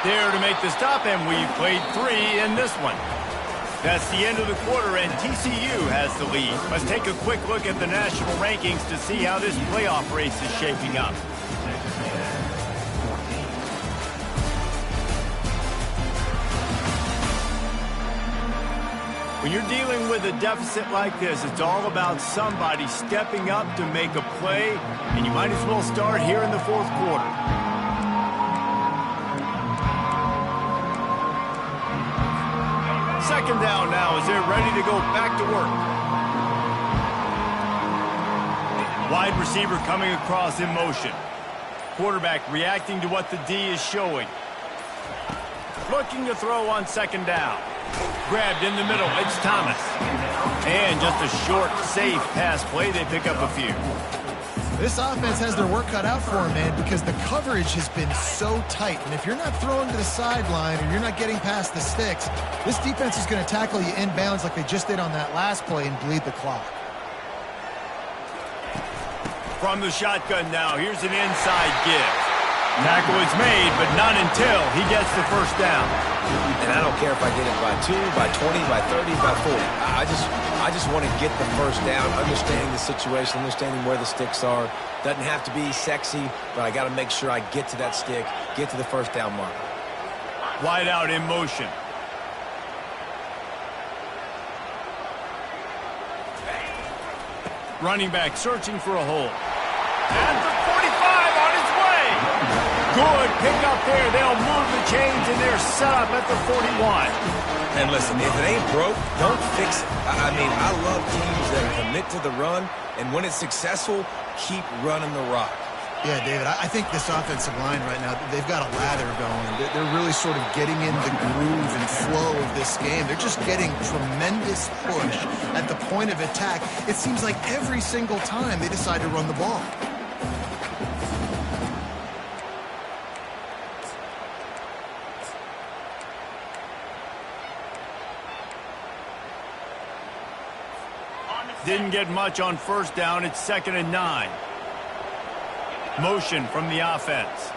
There to make the stop, and we've played 3 in this one. That's the end of the quarter, and TCU has the lead. Let's take a quick look at the national rankings to see how this playoff race is shaping up. When you're dealing with a deficit like this, it's all about somebody stepping up to make a play, and you might as well start here in the 4th quarter. Second down now as they're ready to go back to work. Wide receiver coming across in motion. Quarterback reacting to what the D is showing. Looking to throw on 2nd down. Grabbed in the middle, it's Thomas. And just a short, safe pass play, they pick up a few. This offense has their work cut out for them, man, because the coverage has been so tight. And if you're not throwing to the sideline or you're not getting past the sticks, this defense is going to tackle you inbounds like they just did on that last play and bleed the clock. From the shotgun now, here's an inside give. Tackle is made, but not until he gets the 1st down. And I don't care if I get it by 2, by 20, by 30, by 40. I just want to get the 1st down, understanding the situation, understanding where the sticks are. Doesn't have to be sexy, but I got to make sure I get to that stick, get to the 1st down marker. Wide out in motion. Running back searching for a hole. And the 45 on its way. Good pick up there. They'll move the chains, and they're set up at the 41. And listen, if it ain't broke, don't fix it. I mean, I love teams that commit to the run, and when it's successful, keep running the rock. Yeah, David, I think this offensive line right now, they've got a lather going. They're really sort of getting in the groove and flow of this game. They're just getting tremendous push at the point of attack. It seems like every single time they decide to run the ball. Didn't get much on first down. It's 2nd and 9. Motion from the offense.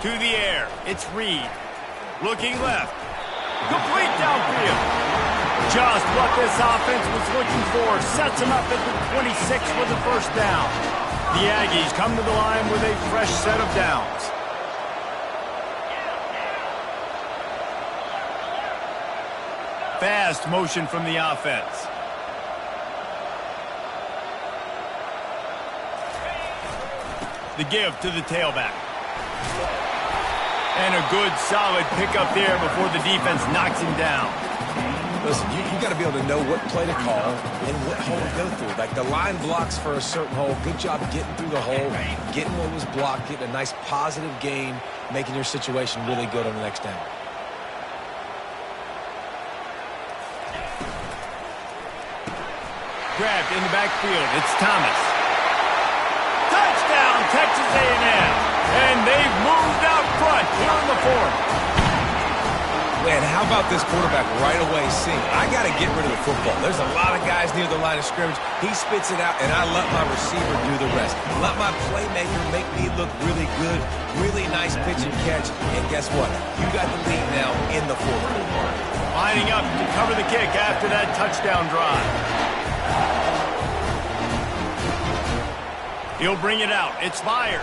To the air. It's Reed. Looking left. Complete downfield. Just what this offense was looking for. Sets him up at the 26 with a first down. The Aggies come to the line with a fresh set of downs. Fast motion from the offense. The give to the tailback. And a good solid pickup there before the defense knocks him down. Listen, you got to be able to know what play to call and what hole to go through. Like the line blocks for a certain hole. Good job getting through the hole, getting what was blocked, getting a nice positive gain, making your situation really good on the next down. Grabbed in the backfield. It's Thomas. Touchdown, Texas A&M. And they've moved out front here in the 4th. Man, how about this quarterback right away seeing, I got to get rid of the football. There's a lot of guys near the line of scrimmage. He spits it out, and I let my receiver do the rest. Let my playmaker make me look really good. Really nice pitch and catch. And guess what? You got the lead now in the 4th. Lining up to cover the kick after that touchdown drive. He'll bring it out. It's fired.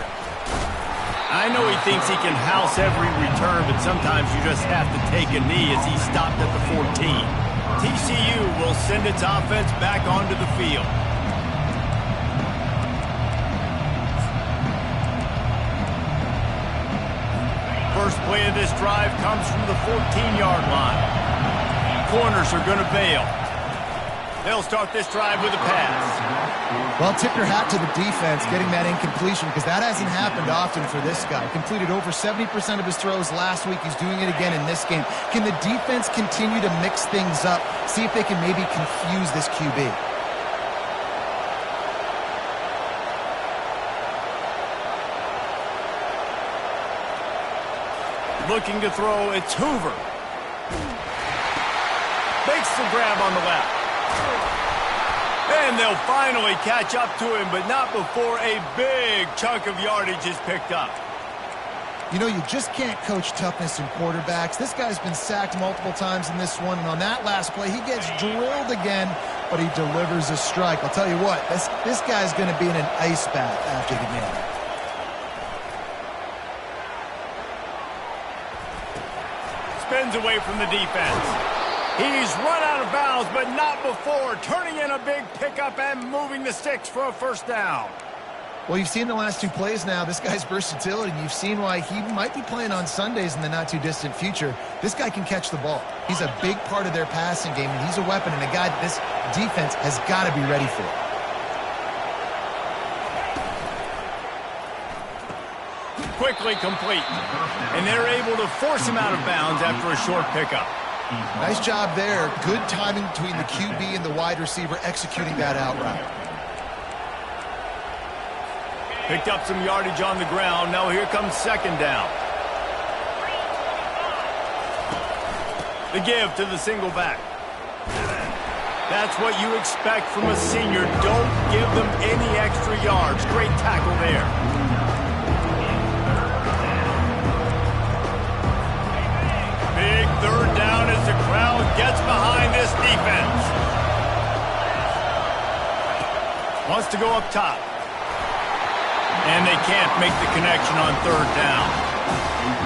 I know he thinks he can house every return, but sometimes you just have to take a knee as he stopped at the 14. TCU will send its offense back onto the field. First play of this drive comes from the 14-yard line. Corners are going to bail. They'll start this drive with a pass. Well, tip your hat to the defense getting that incompletion because that hasn't happened often for this guy. Completed over 70% of his throws last week. He's doing it again in this game. Can the defense continue to mix things up? See if they can maybe confuse this QB. Looking to throw, it's Hoover. Makes the grab on the left. And they'll finally catch up to him, but not before a big chunk of yardage is picked up. You know, you just can't coach toughness in quarterbacks. This guy's been sacked multiple times in this one, and on that last play, he gets drilled again, but he delivers a strike. I'll tell you what, this guy's going to be in an ice bath after the game. Spins away from the defense. He's run out of bounds, but not before turning in a big pickup and moving the sticks for a first down. Well, you've seen the last two plays now. This guy's versatility, and you've seen why he might be playing on Sundays in the not-too-distant future. This guy can catch the ball. He's a big part of their passing game, and he's a weapon and a guy that this defense has got to be ready for. Quickly complete, and they're able to force him out of bounds after a short pickup. Nice job there. Good timing between the QB and the wide receiver executing that out route. Picked up some yardage on the ground. Now here comes second down. The give to the single back. That's what you expect from a senior. Don't give them any extra yards. Great tackle there. Big third down as the crowd gets behind this defense. Wants to go up top. And they can't make the connection on third down.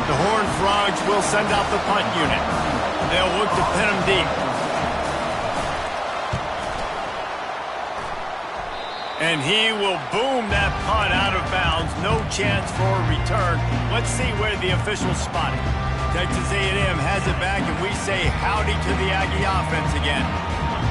The Horned Frogs will send out the punt unit. They'll look to pin them deep. And he will boom that punt out of bounds. No chance for a return. Let's see where the officials spot it. Texas A&M has it back, and we say howdy to the Aggie offense again.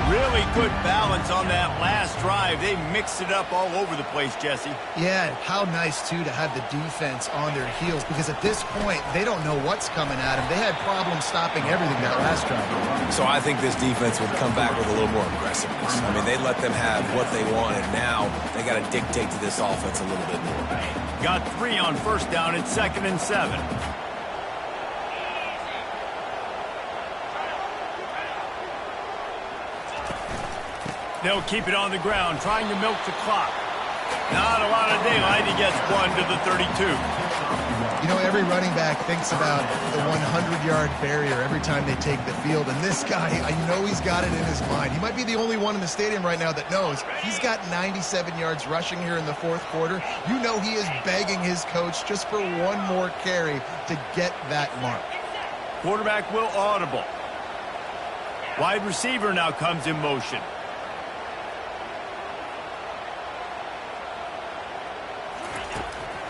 Really good balance on that last drive. They mixed it up all over the place, Jesse. Yeah, how nice, too, to have the defense on their heels, because at this point, they don't know what's coming at them. They had problems stopping everything that last drive. So I think this defense would come back with a little more aggressiveness. I mean, they let them have what they want, and now they got to dictate to this offense a little bit more. Got 3 on first down at 2nd and 7. They'll keep it on the ground, trying to milk the clock. Not a lot of daylight. He gets 1 to the 32. You know, every running back thinks about the 100-yard barrier every time they take the field. And this guy, I know he's got it in his mind. He might be the only one in the stadium right now that knows he's got 97 yards rushing here in the fourth quarter. You know he is begging his coach just for one more carry to get that mark. Quarterback will audible. Wide receiver now comes in motion.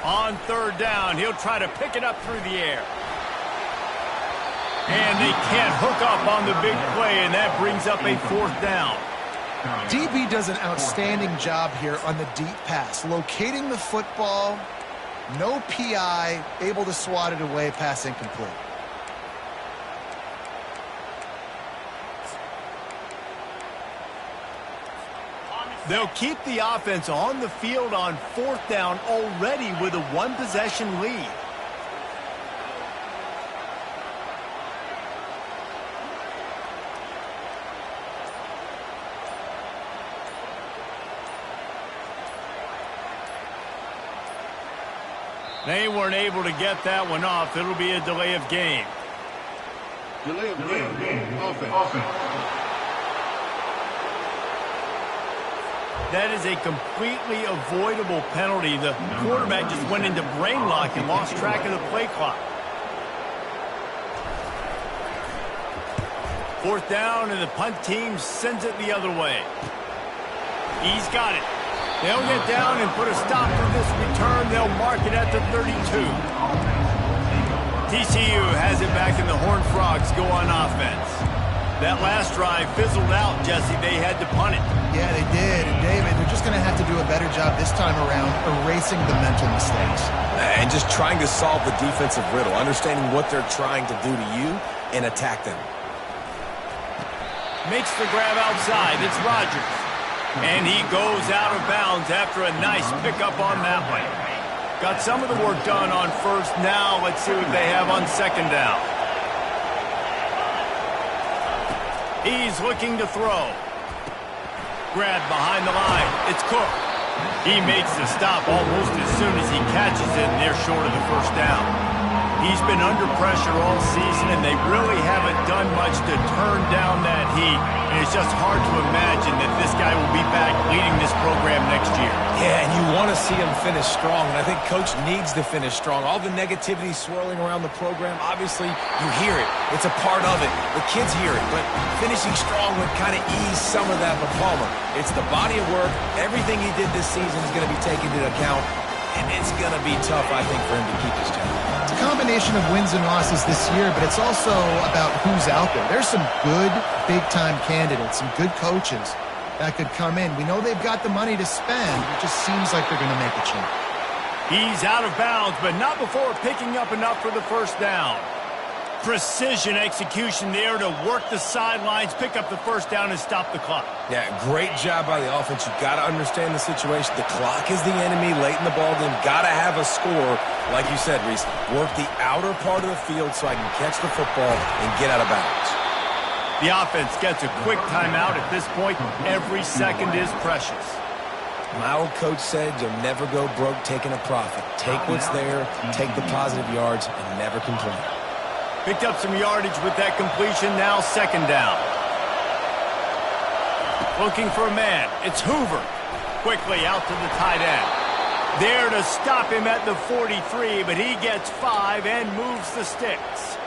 On 3rd down, he'll try to pick it up through the air. And they can't hook up on the big play, and that brings up a 4th down. DB does an outstanding job here on the deep pass, locating the football, no PI, able to swat it away, pass incomplete. They'll keep the offense on the field on 4th down already with a 1-possession lead. They weren't able to get that one off. It'll be a delay of game. Delay of game. Offense. That is a completely avoidable penalty. The quarterback just went into brain lock and lost track of the play clock. 4th down, and the punt team sends it the other way. He's got it. They'll get down and put a stop to this return. They'll mark it at the 32. TCU has it back, and the Horned Frogs go on offense. That last drive fizzled out, Jesse. They had to punt it. Yeah, they did. And David, they're just going to have to do a better job this time around erasing the mental mistakes. And just trying to solve the defensive riddle, understanding what they're trying to do to you and attack them. Makes the grab outside. It's Rodgers. And he goes out of bounds after a nice pickup on that one. Got some of the work done on 1st. Now let's see what they have on 2nd down. He's looking to throw. Grab behind the line. It's Cook. He makes the stop almost as soon as he catches it, and they're short of the 1st down. He's been under pressure all season, and they really haven't done much to turn down that heat. And it's just hard to imagine that this guy will be back leading this program next year. Yeah, and you want to see him finish strong, and I think Coach needs to finish strong. All the negativity swirling around the program, obviously, you hear it. It's a part of it. The kids hear it, but finishing strong would kind of ease some of that for Palmer. It's the body of work. Everything he did this season is going to be taken into account, and it's going to be tough, I think, for him to keep his job. It's a combination of wins and losses this year, but it's also about who's out there. There's some good big-time candidates, some good coaches that could come in. We know they've got the money to spend. It just seems like they're going to make a change. He's out of bounds, but not before picking up enough for the 1st down. Precision execution there to work the sidelines, pick up the 1st down, and stop the clock. Yeah, great job by the offense. You've got to understand the situation. The clock is the enemy late in the ball game. Got to have a score. Like you said, Reese, work the outer part of the field so I can catch the football and get out of bounds. The offense gets a quick timeout at this point. Every second is precious. My old coach said you'll never go broke taking a profit. Take what's there, take the positive yards, and never complain. Picked up some yardage with that completion. Now 2nd down. Looking for a man. It's Hoover. Quickly out to the tight end. There to stop him at the 43, but he gets 5 and moves the sticks.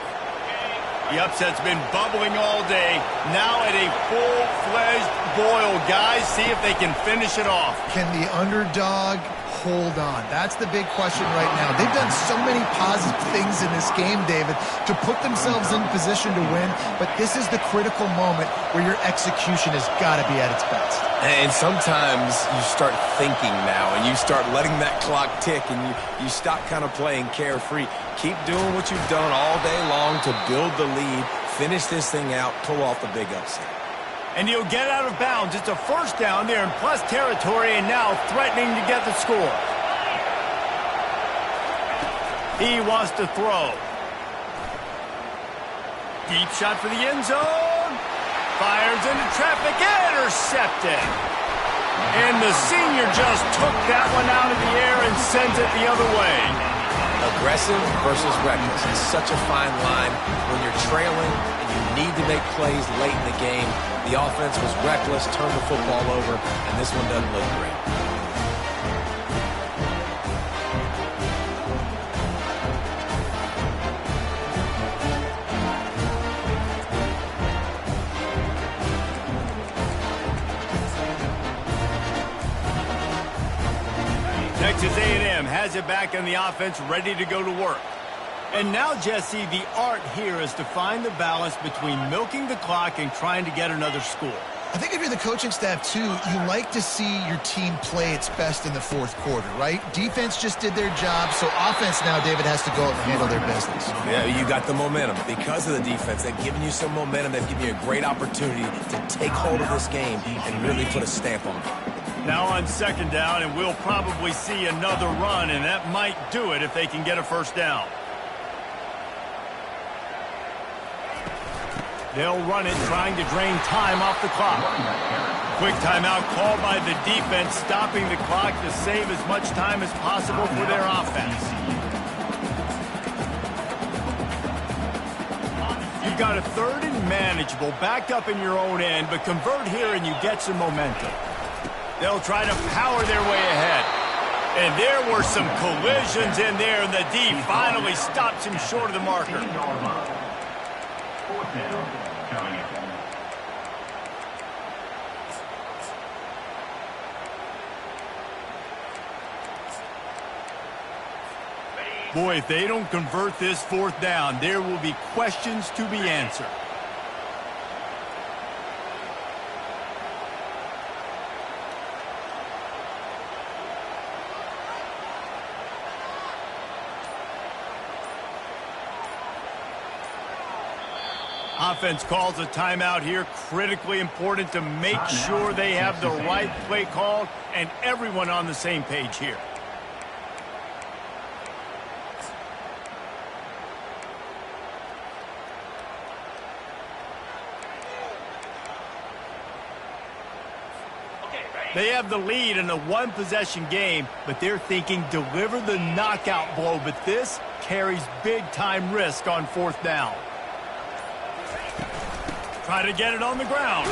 The upset's been bubbling all day. Now at a full-fledged boil. Guys, see if they can finish it off. Can the underdog hold on? That's the big question right now. They've done so many positive things in this game, David, to put themselves in position to win, but this is the critical moment where your execution has got to be at its best. And sometimes you start thinking now, and you start letting that clock tick, and you stop kind of playing carefree. Keep doing what you've done all day long to build the lead, finish this thing out, pull off the big upset. And he'll get out of bounds. It's a first down there in plus territory, and now threatening to get the score. He wants to throw. Deep shot for the end zone. Fires into traffic, intercepted. And the senior just took that one out of the air and sends it the other way. Aggressive versus reckless. It's such a fine line when you're trailing and you need to make plays late in the game. The offense was reckless, turned the football over, and this one doesn't look great. Texas A&M has it back on the offense, ready to go to work. And now, Jesse, the art here is to find the balance between milking the clock and trying to get another score. I think if you're the coaching staff, too, you like to see your team play its best in the fourth quarter, right? Defense just did their job, so offense now, David, has to go out and handle their business. Yeah, you got the momentum. Because of the defense, they've given you some momentum. They've given you a great opportunity to take hold of this game and really put a stamp on it. Now on second down, and we'll probably see another run, and that might do it if they can get a first down. They'll run it, trying to drain time off the clock. Quick timeout called by the defense, stopping the clock to save as much time as possible for their offense. You've got a third and manageable, backed up in your own end, but convert here and you get some momentum. They'll try to power their way ahead. And there were some collisions in there, and the D finally stops him short of the marker. Boy, if they don't convert this fourth down, there will be questions to be answered. Offense calls a timeout here. Critically important to make sure they have the right play called and everyone on the same page here. They have the lead in a one-possession game, but they're thinking deliver the knockout blow, but this carries big-time risk on fourth down. Try to get it on the ground.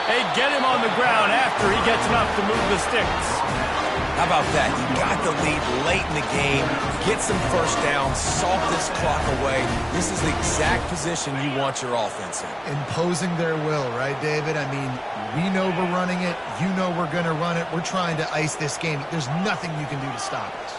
They get him on the ground after he gets enough to move the sticks. How about that? You got the lead late in the game. Get some first down. Salt this clock away. This is the exact position you want your offense in. Imposing their will, right, David? I mean, we know we're running it. You know we're going to run it. We're trying to ice this game. There's nothing you can do to stop us.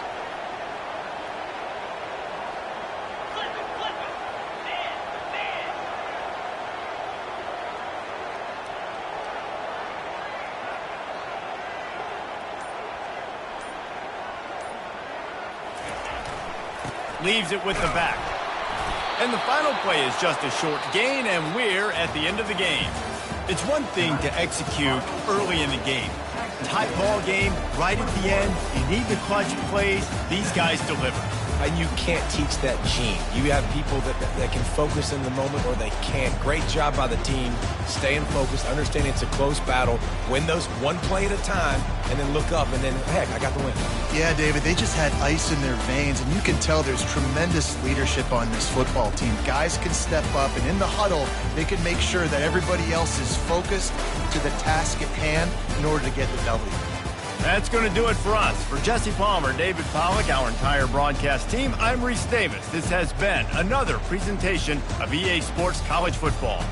Leaves it with the back. And the final play is just a short gain, and we're at the end of the game. It's one thing to execute early in the game. Tight ball game, right at the end. You need the clutch plays. These guys deliver. And you can't teach that gene. You have people that can focus in the moment or they can't. Great job by the team, staying focused, understanding it's a close battle, win those one play at a time, and then look up, and then, heck, I got the win. Yeah, David, they just had ice in their veins, and you can tell there's tremendous leadership on this football team. Guys can step up, and in the huddle, they can make sure that everybody else is focused to the task at hand in order to get the W. That's going to do it for us. For Jesse Palmer, David Pollack, our entire broadcast team, I'm Reese Davis. This has been another presentation of EA Sports College Football.